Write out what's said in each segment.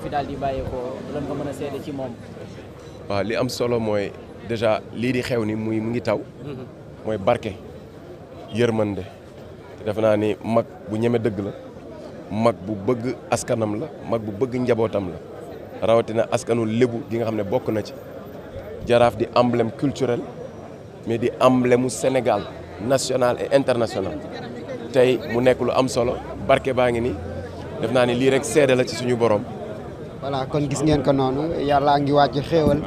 fi daal di bàyyeekoo lan nga mën a seede ci moom. waaw li am solo mooy déjà lii di xew ni mu ngi taw. mooy barke yërmande te defe naa ni mag bu ñeme dëgg la mag bu bëgg askanam la mag bu bëgg njabootam la rawatina askanu lébu gi nga xam ne bokk na ci jaraaf di emblème culturel mais di emblème mu Sénégal national et international tey mu nekk lu am solo barke baa ngi ni def naa ni lii rek seede la ci suñu borom. voilà kon gis ngeen ko noonu yàlla ngi wàcc xéewal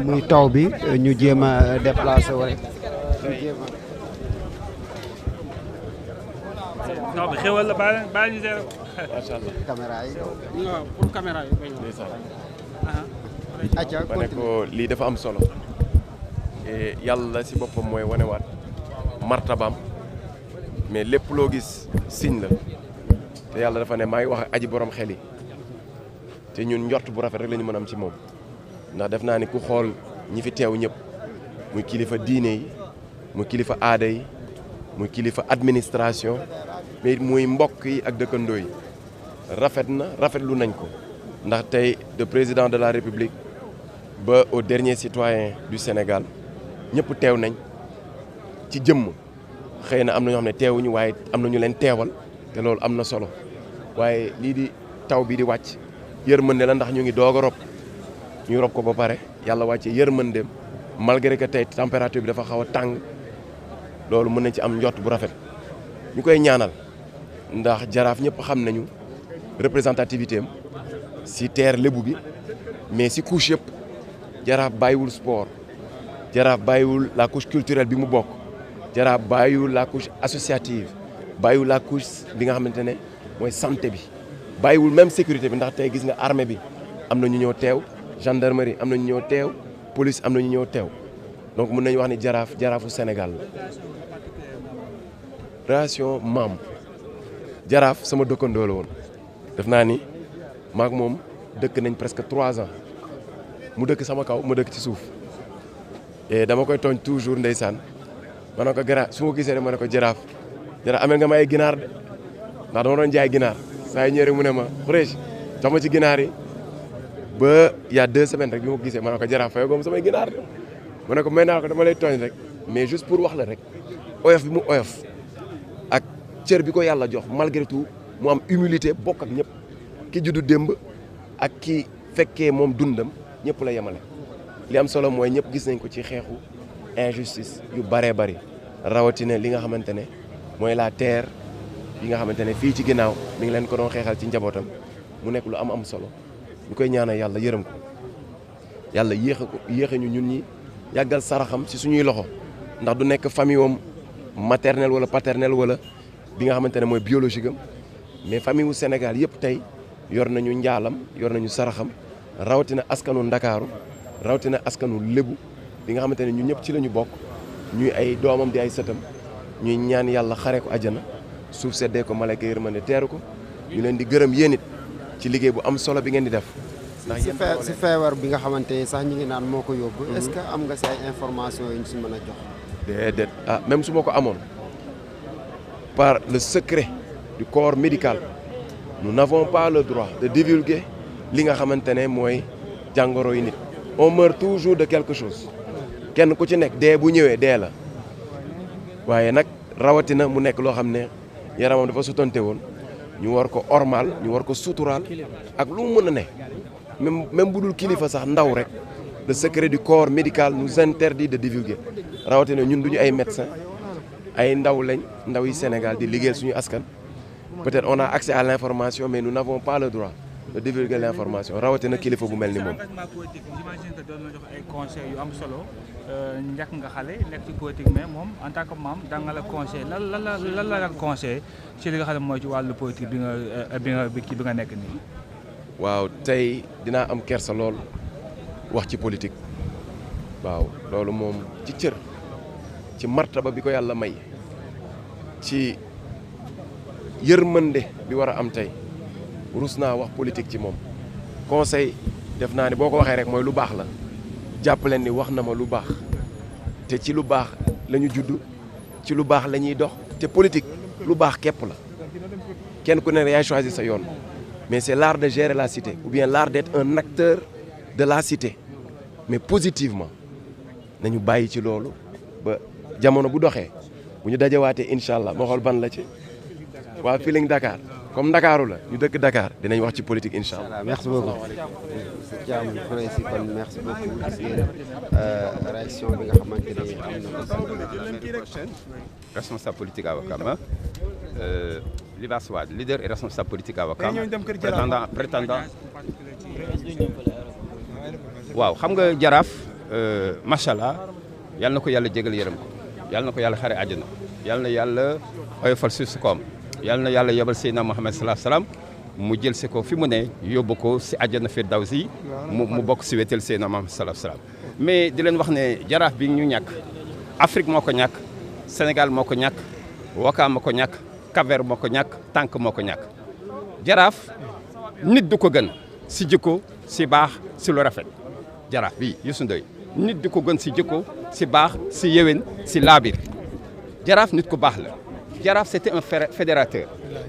muy taw bi ñu jéem a déplacé wu rek ñu jéem a. taw bi xéewal la bàyyi ñu seere macha allah caméra yi. waaw pour caméra yi bañ acca ma ne ko lii dafa am solo yàlla si boppam mooy wanewaat martabaam mais lépp loo gis signe la te yàlla dafa ne maa ngi wax ak aji borom xel yi te ñun njort bu rafet rek la ñu mën a am ci moom ndax def naa ni ku xool ñi fi teew ñëpp muy kilifa diine yi muy kilifa aada yi muy kilifa administration mais muy mbokk yi ak dëkkandoo yi rafet na rafetlu nañ ko ndax tey de président de la république ba au dernier citoyen du Sénégal ñëpp teew nañ ci jëmm xëy na am na ñoo xam ne teewuñu waaye am na ñu leen teewal te loolu am na solo waaye lii di taw bi di wàcc yërmande la ndax ñu ngi doog a rob ñu rob ko ba pare yàlla wàcce yërmandeem malgré que tey température bi dafa xaw a tàng loolu mën nañ ci am njott bu rafet ñu koy ñaanal ndax jaraaf ñëpp xam nañu représentativité am si terre lébu bi mais si couche yëpp jaraaf bàyyiwul sport jaraaf bàyyiwul la couche culturelle bi mu bokk jaraaf bàyyiwul la couche associative bàyyiwul la couche bi nga xamante ne mooy santé bi bàyyiwul même sécurité bi ndax tey gis nga armée bi am na ñu ñëw teew gendarmerie am na ñu ñëw teew police am na ñu ñëw teew donc mën nañu wax ni jaraafu Sénégal la relation maam jaraaf sama dëkkandoo la woon def naa ni maak moom dëkk nañ presque 3 ans mu dëkk sama kaw ma dëkk ci suuf et dama koy tooñ toujours ndeysaan ma ne ko gara su ma gisee rek ma ne ko jaraaf amel nga ma ay ginaar de ndax dama doon jaay ginaar saa yu ñëwee rek mu ne ma Khoureyssi jox ma ci ginaar yi ba y a 2 semaines rek bi ma ko gisee ma ne ko jaraaf fayoo goom samay ginaar de ma ne ko may naa ko dama lay tooñ rek mais juste pour wax la rek oyof bi mu oyof ak cër bi ko yàlla jox malgré tout mu am humilité bokk ak ñëpp ki juddu démb ak ki fekkee moom dundam ñëpp la yemale li am solo mooy ñëpp gis nañ ko ci xeexu injustice yu baree bari rawatina li nga xamante ne mooy la terre yi nga xamante ne fii ci ginnaaw mi ngi leen ko doon xeexal ci njabootam mu nekk lu am solo ñu koy ñaanal yàlla yërëm ko yàlla yéexe ñu ñun ñi yàggal saraxam ci suñuy loxo ndax du nekk famille am maternelle wala paternelle wala bi nga xamante ne mooy biologique am mais famille wu Sénégal yëpp tey yor nañu njaalam yor nañu saraxam rawatina askanu Ndakaaru rawatina askanu Lébu bi nga xamante ne ñun ñëpp ci la ñu bokk ñuy ay doomam di ay sëtam ñuy ñaan yàlla xare ko àjjana suuf seddee ko malayka yërmande teeru ko ñu leen di gërëm yéen it ci liggéey bu am solo bi ngeen di def. ndax si feebar bi nga xamante ne sax ñi ngi naan moo ko yóbbu. est-ce que am nga si ay information yu ñu si mën a jox. déedéet même su ma ko amoon par le secret du corps médical nous n'avons pas le droit de divulguer li nga xamante ne mooy jàngoro yi nit. on meurt toujours de quelque chose kenn ku ci nekk dee bu ñëwee dee la waaye nag rawatina mu nekk loo xam ne yaramam dafa sutante woon ñu war ko ormal ñu war ko suturaal ak lu mu mën a ne même bu dul kilifa sax ndaw rek le secret du corps médical nous interdit de divulguer rawatina ñun duñu ay médecins ay ndaw lañ ndaw yi Sénégal di liggéeyal suñu askan peut-être on a accès à l'information mais nous n'avons pas le droit de divulguer l'information rawatina kilifa bu mel ni moom. j'imagine que doon na jox ay conseils yu am solo njëkk nga xale nekk ci politique mais moom en tant que maam da nga la conseil lan la conseil ci li nga xam ne mooy ci wàllu politique bi nga nekk nii. waaw tey dinaa am kersa lool wax ci politique waaw loolu moom ci cër ci martaba bi ko yàlla may ci yërmande bi war a am tey rus naa wax politique ci moom conseil def naa ni boo ko waxee rek mooy lu baax la jàpp leen ni wax na ma lu baax te ci lu baax la ñu judd ci lu baax la ñuy dox te politique lu baax képp la kenn ku ne yaay choisir sa yoon mais c'est l'art de gérer la cité ou bien l'art d'être un acteur de la cité mais positivement nañu bàyyi ci loolu ba jamono bu doxee bu ñu dajawaatee incha allah moo xool ban la ci waa Feeling Dakar comme Dakaru la ñu dëkk Dakar dinañ wax ci politique incha allah. merci beaucoup monsieur Thiam Khoureychi kon merci beaucoup gis ngeen réaction bi nga xamante ni am na responsable politique à Ouakam Libaas Wade leader et responsable politique à Ouakam prétendant waaw xam nga jaraaf macha allah yal na ko yàlla jégal yërëm ko yal na ko yàlla xare àjjana yal na yàlla oyofal suuf si koom yal na yàlla yebal Seydina Muhammad sallallahu alayhi wasallam mu jël si ko fi mu ne yóbbu ko si àjjana firdawsi mu bokk si wetel Seydina Muhammad sallallahu alayhi wasallam mais di leen wax ne jaraaf bi ñu ñàkk Afrique moo ko ñàkk Sénégal moo ko ñàkk Ouakam moo ko ñàkk Cap-Vert moo ko ñàkk tànk moo ko ñàkk jaraaf nit du ko gën si jikko si baax si lu rafet jaraaf bi Youssou Ndoye nit du ko gën si jikko si baax si yéwén si laabir jaraaf nit ku baax la jaraaf c'était un fédérateur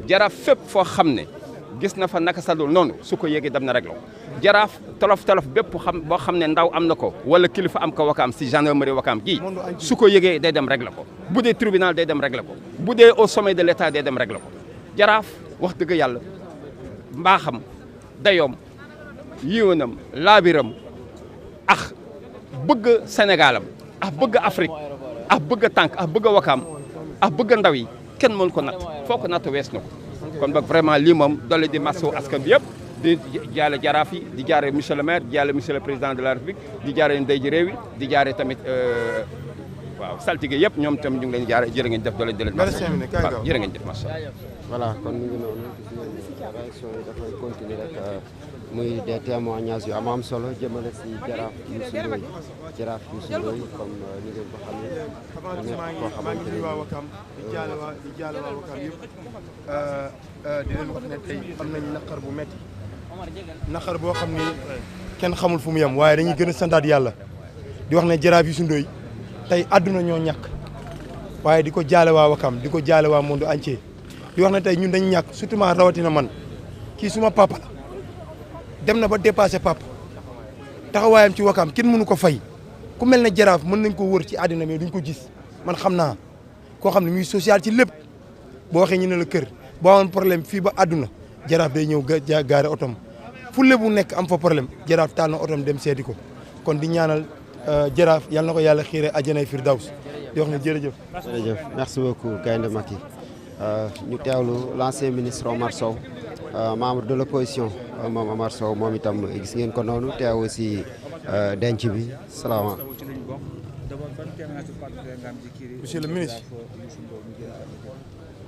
jaraaf fépp foo xam ne gis na fa naka sadul noonu su ko yéegee dem na rek la jaraaf tolof bépp boo xam ne ndaw am na ko wala kilifa am ko Ouakam si gendarmerie Ouakam gii su ko yéegee day dem rek la ko bu dee tribunal day dem rek la ko bu dee au sommet de l'état day dem rek la ko jaraaf wax dëgg yàlla mbaaxam dayoom yiwanam laabiram ak bëgg Sénégalam ak bëgg Afrique ak bëgg tànk ak bëgg Ouakam ak bëgg ndaw yi kenn mën ko natt foo ko natt wees na ko kon boog vraiment lii moom doole di masso askan bi yëpp di jaale jaraaf yi di jaare monsieur le maire di jaare monsieur le président de la république di jaare ndey ji réew yi di jaare tamit waaw saltige yëpp ñoom tam ñu ngi leen jaare jërë ngeen def doole di leen waaw jërë ngeen def macha allah voilà kon mi ngi noonu gis ngeen réaction yi dafay continuer rek muy des témoignages yu am solo jëmale si jaraaf Youssou Ndoye jaraaf Youssou Ndoye comme ni ngeen ko xamee nekk koo xamante ne waa Ouakam di jaale waa Ouakam yëpp di leen wax ne tey am nañ naqar bu metti naqar boo xam ni kenn xamul fu mu yem waaye dañuy gën a santaat yàlla di wax ne jaraaf Youssou Ndoye tey àdduna ñoo ñàkk waaye di ko jaale waa Ouakam di ko jaale waa monde entier di wax ne tey ñun dañu ñàkk surtout rawatina man kii suma papa la dem na ba dépassé papa taxawaayam ci Ouakam kenn mënu ko fay ku mel ne jaraaf mën nañ ko wër ci àddina mais duñ ko gis man xam naa koo xam ne muy social ci lépp boo waxee ñu ne la kër boo amoon problème fii ba àdduna jaraaf day ñëw gaare otom fu lébu nekk am fa problème jaraaf taal na otom dem seeti ko kon di ñaanal jaraaf yal na ko yàlla xiire àjjanay firdaws di wax ne jërëjëf. jërëjëf merci beaucoup Gaynde Macky ñu teewlu l'ancien ministre Omar Sow membre de l'opposition moom Omar Sow moom itam gis ngeen ko noonu teew aussi denc bi salaamaaleykum. monsieur le ministre.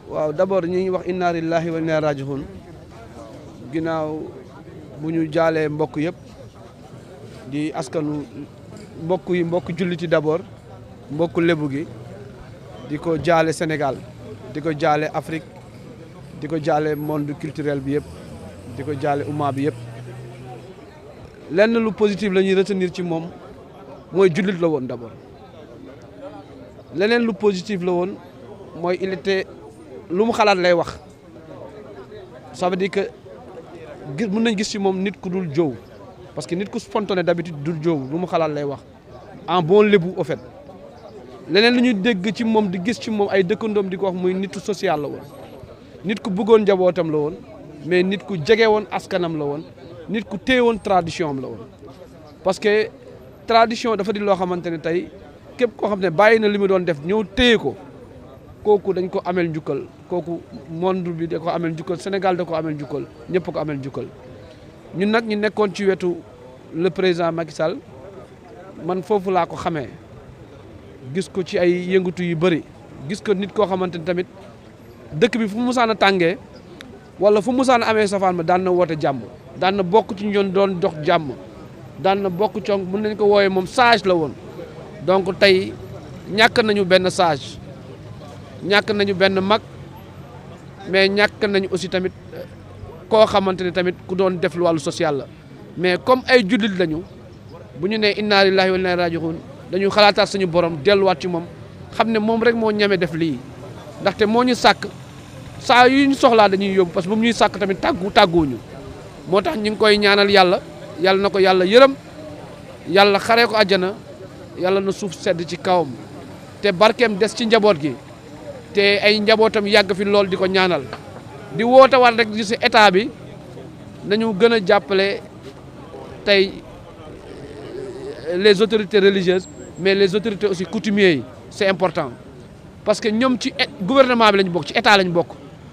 waaw d'abord ñu ngi wax inna lillahi wa inna raji'un ginnaaw bu ñu jaalee mbokk yëpp di askanu mbokk julliti d'abord mbokk lébu gi di ko jaale Sénégal di ko jaale Afrique di ko jaale monde culturel bi yëpp di ko jaale umma bi yëpp lenn lu positif la ñuy retenir ci moom mooy jullit la woon d'abord leneen lu positif la woon mooy il était lu mu xalaat lay wax ça veut dire que mën nañ gis ci moom nit ku dul jow parce que nit ku spontané d'habitude dul jow lu mu xalaat lay wax en bon lébu au fait leneen lu ñuy dégg ci moom di gis ci moom ay dëkkandoom di ko wax muy nitu social la woon nit ku bëggoon njabootam la woon mais nit ku jege woon askanam la woon nit ku téye woon tradition am la woon parce que tradition dafa di loo xamante ne tey képp koo xam ne bàyyi na li mu doon def ñëw téye ko kooku dañ ko amel njukkal kooku monde bi da ko amel njukkal Sénégal da ko amel njukkal ñëpp ko amel njukkal ñun nag ñu nekkoon ci wetu le président Macky Sall man foofu laa ko xamee gis ko ci ay yëngatu yu bëri gis ko nit koo xamante ni tamit dëkk bi fu mu musaan a tàngee wala fu mu musaan a amee safaan ma daan na woote jàmm daan na bokk ci ñoon doon dox jàmm daan na bokk ci mën nañ ko woowee moom sage la woon donc tey ñàkk nañu benn sage ñàkk nañu benn mag mais ñàkk nañu aussi tamit koo xamante ne tamit ku doon def lu wàllu social la mais comme ay jullit lañu bu ñu nee inna lillahi wa inna ilayhi raji'un dañu xalaataat suñu borom delluwaat ci moom xam ne moom rek moo ñeme def lii ndaxte moo ñu sàkk saa yu ñu soxlaa dañuy yóbbu parce que bu ñuy sàkk tamit tàgguwuñu moo tax ñu ngi koy ñaanal yàlla yàlla na ko yàlla yërëm yàlla xaree ko àjjana yàlla na suuf sedd ci kawam te barkeem des ci njaboot gi te ay njabootam yàgg fi lool di ko ñaanal di woote waat rek ci état bi nañu gën a jàppale tey les autorités religieuses mais les autorités aussi coutumiers yi c'est important parce que ñoom ci gouvernement bi lañu bokk ci état lañu bokk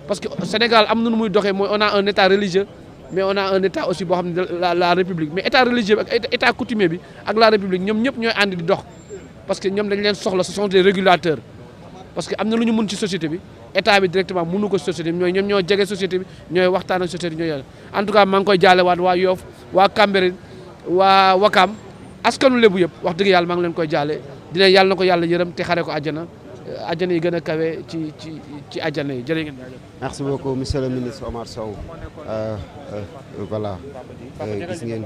parce que Sénégal am na nu muy doxee mooy on a un état religieux mais on a un état aussi boo xam ne la république mais état religieux bi ak état coutumier bi ak la république ñoom ñëpp ñooy ànd di dox parce que ñoom dañ leen soxla ce sont des régulateurs parce que am na lu ñu mun ci société bi état bi directement mënu ko société bi ñoom ñoo jege société bi ñooy waxtaan ak société bi ñooy en tout cas maa ngi koy jaalewaat waa Yoff waa Cambérène waa Wakam askanu Lebu yëpp wax dëgg yàlla maa ngi leen koy jaale dina yàlla na ko yàlla yërëm te xare ko àjjana àjjana yi gën a kawe ci àjjana yi jërë ngeen. merci beaucoup monsieur le ministre Omar Sow voilà gis ngeen.